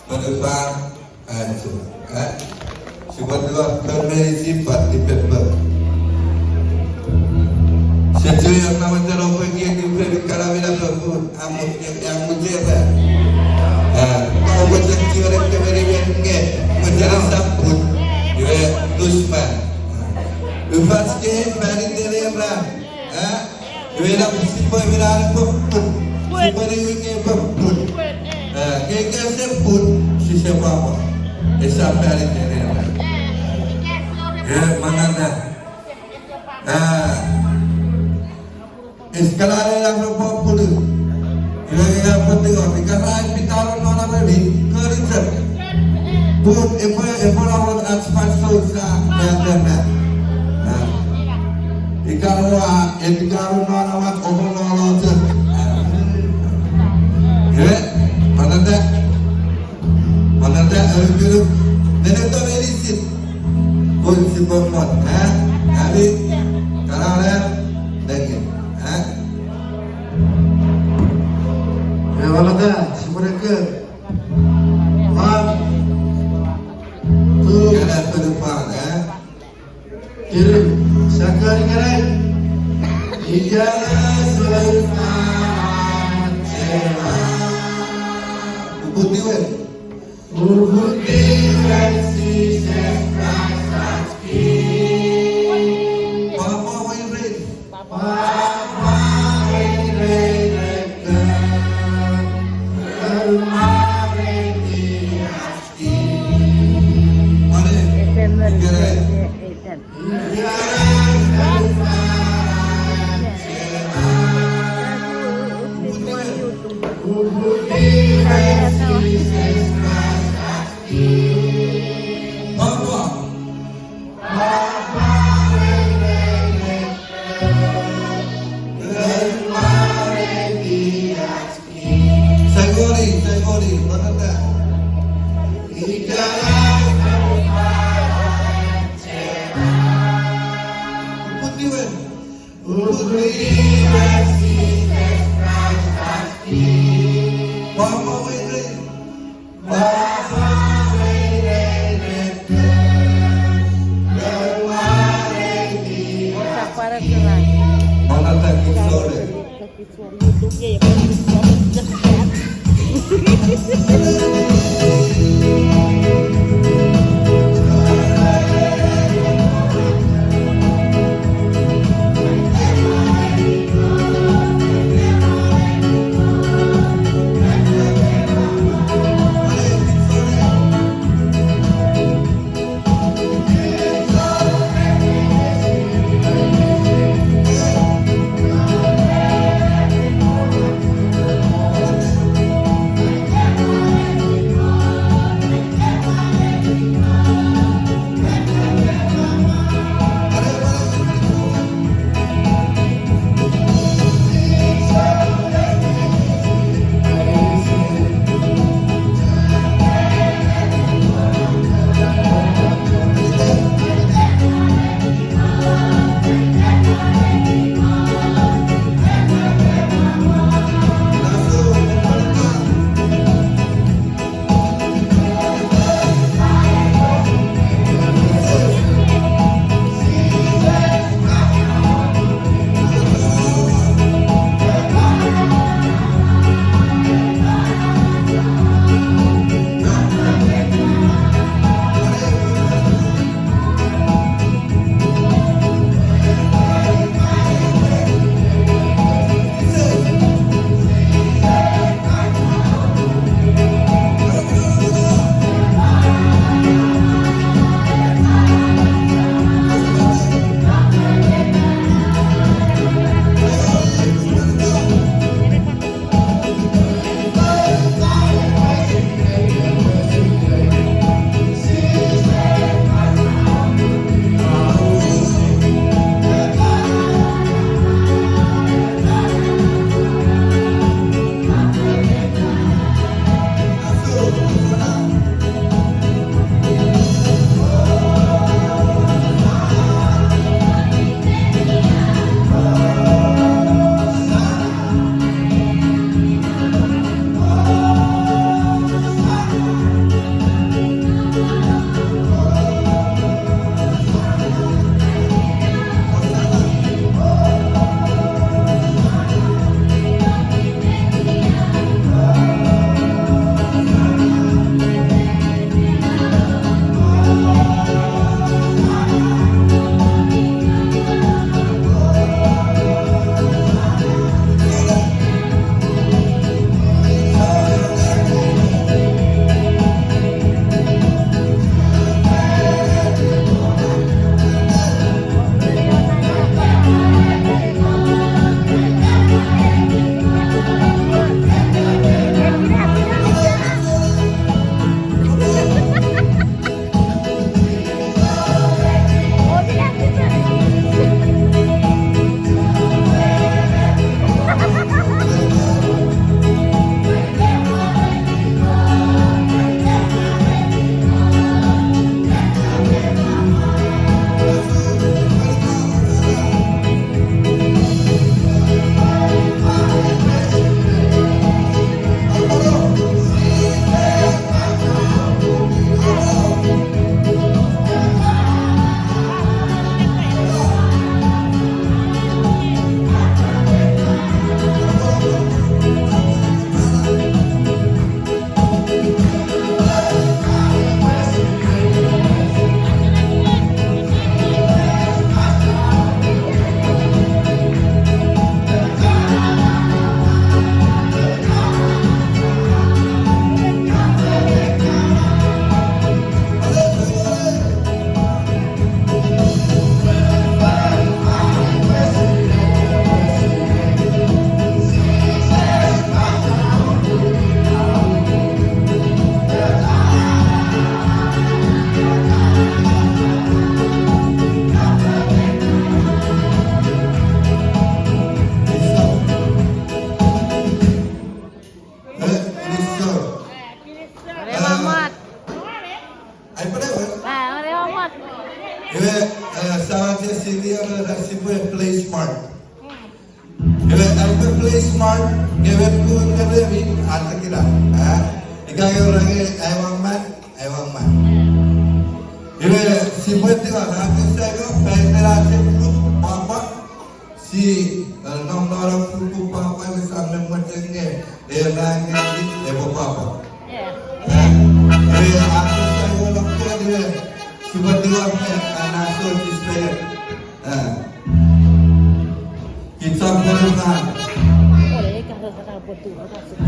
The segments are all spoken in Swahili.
Menurut Cuma dua kena sifat di paper. Sejauh yang nama terlalu pergi di kalamina pun amun yang mujer. Kau macam orang kemerian ke menjadi sabun, juga dusman. Lepas ke mari terima. Juga nak sifat viral pun, sifat ini ke pun. Kekal sebut siapa apa? Esok hari terima. Mana dah? Eskalasi yang berpuluh. Ia penting orang kerana pitaran mana beri kerja. Pun apa orang aspas susah berada. Ikaru mana orang orang tu. Mana dah? Mana dah? Dulu, nenek tu merisit. Pun si bermot, hari kalau ada daging, Mana dah? Si mereka, tu kalau terdepan, kirim sekali keren. Ijazah sultan putih wen. Putih versi sesasaki. Papa main red. Papa mereka rumah rekiasi. Mana? Keren. Putih versi sesasaki. Papa. Papa mereka rumah rekiasi. Saya gori, mana dah? Putih wen. Papa main red. Mana dah kisah? Ibe sama je sini ada siapa play smart. Ibe aku play smart, ibe ku ngere bi ada kira. Ika orang ayam man. Ibe siapa tiga aku saya ko federasi grup papa si nomor grup papa yang sambil macamnya lagi papa. Ibe aku saya ko lokal dia siapa tiga anak so display. Kita berdoa. Oleh kata betul kata sia.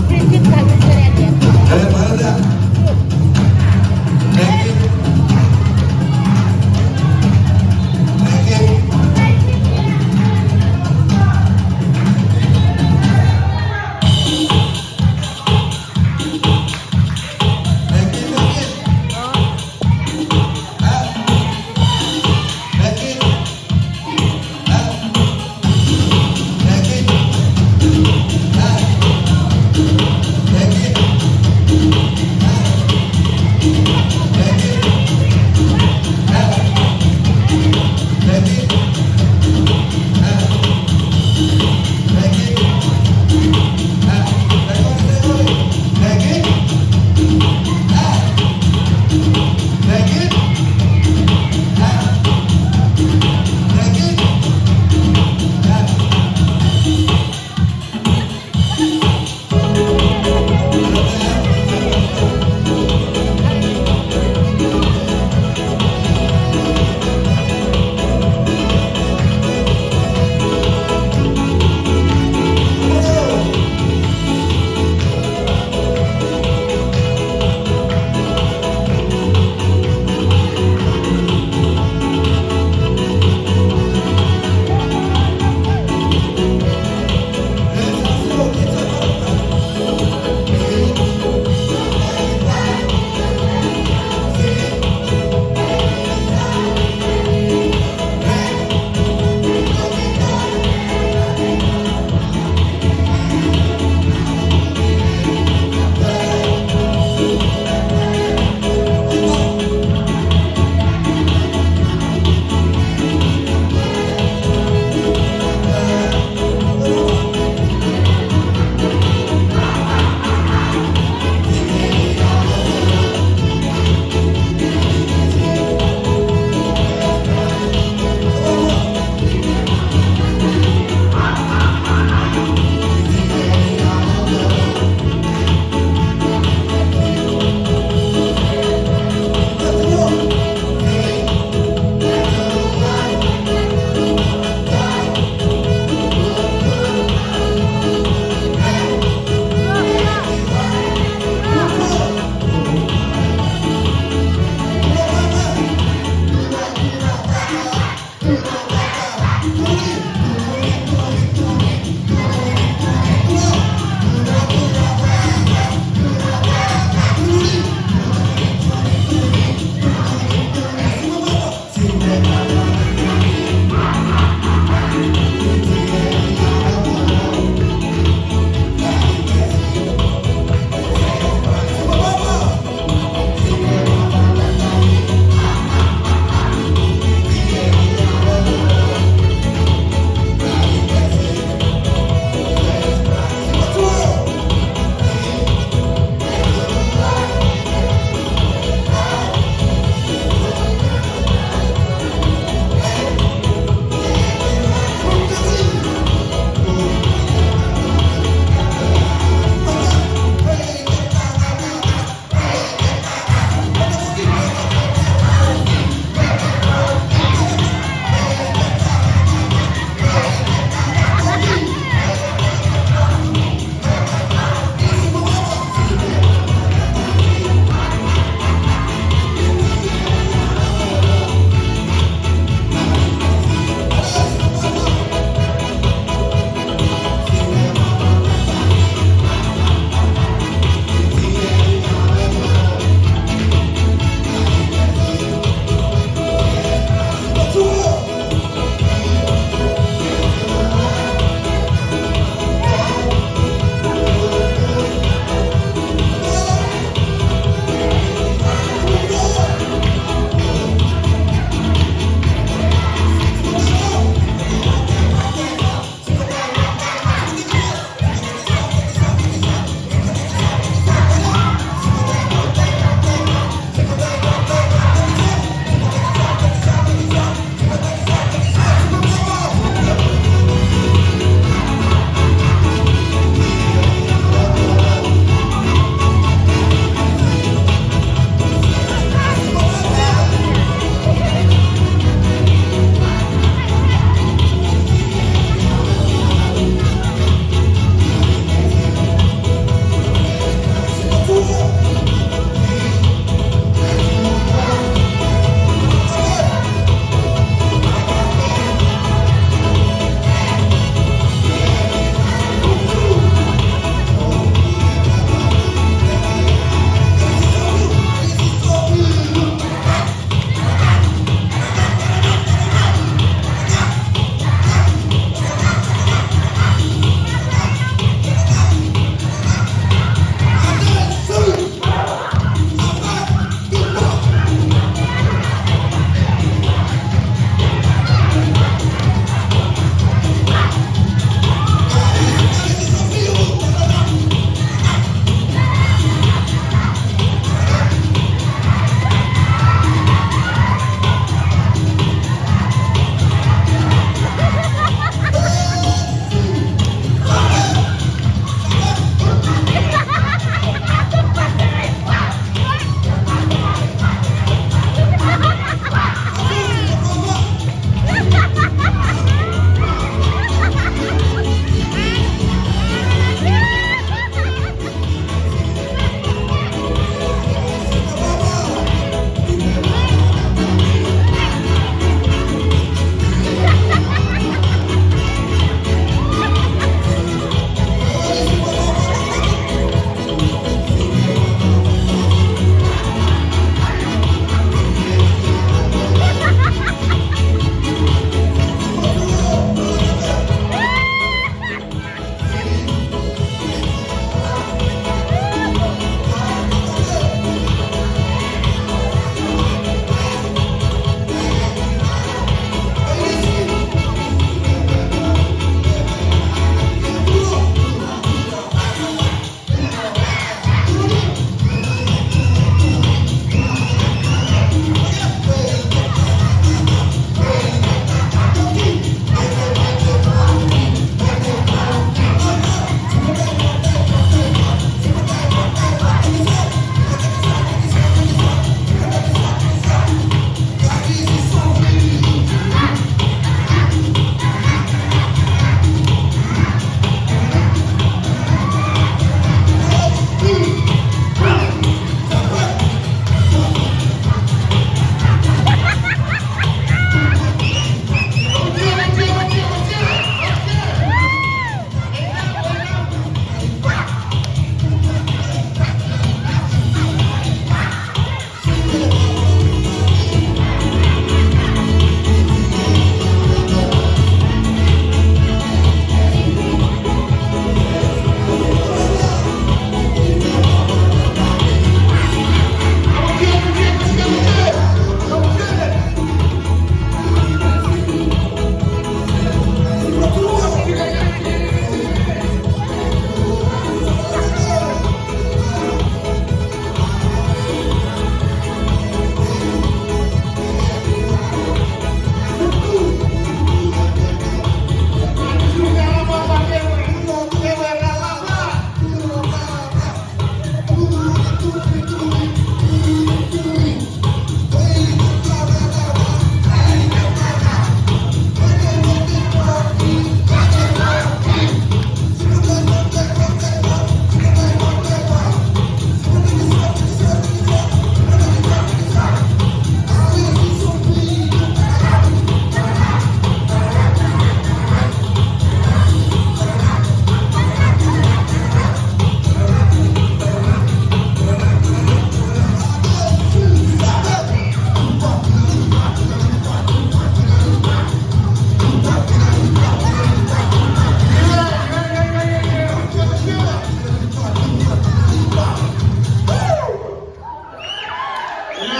Prinsip bagus berarti. Ada mana dah? Lagi. Lagi.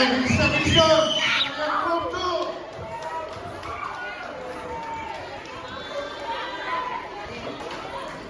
Kristo.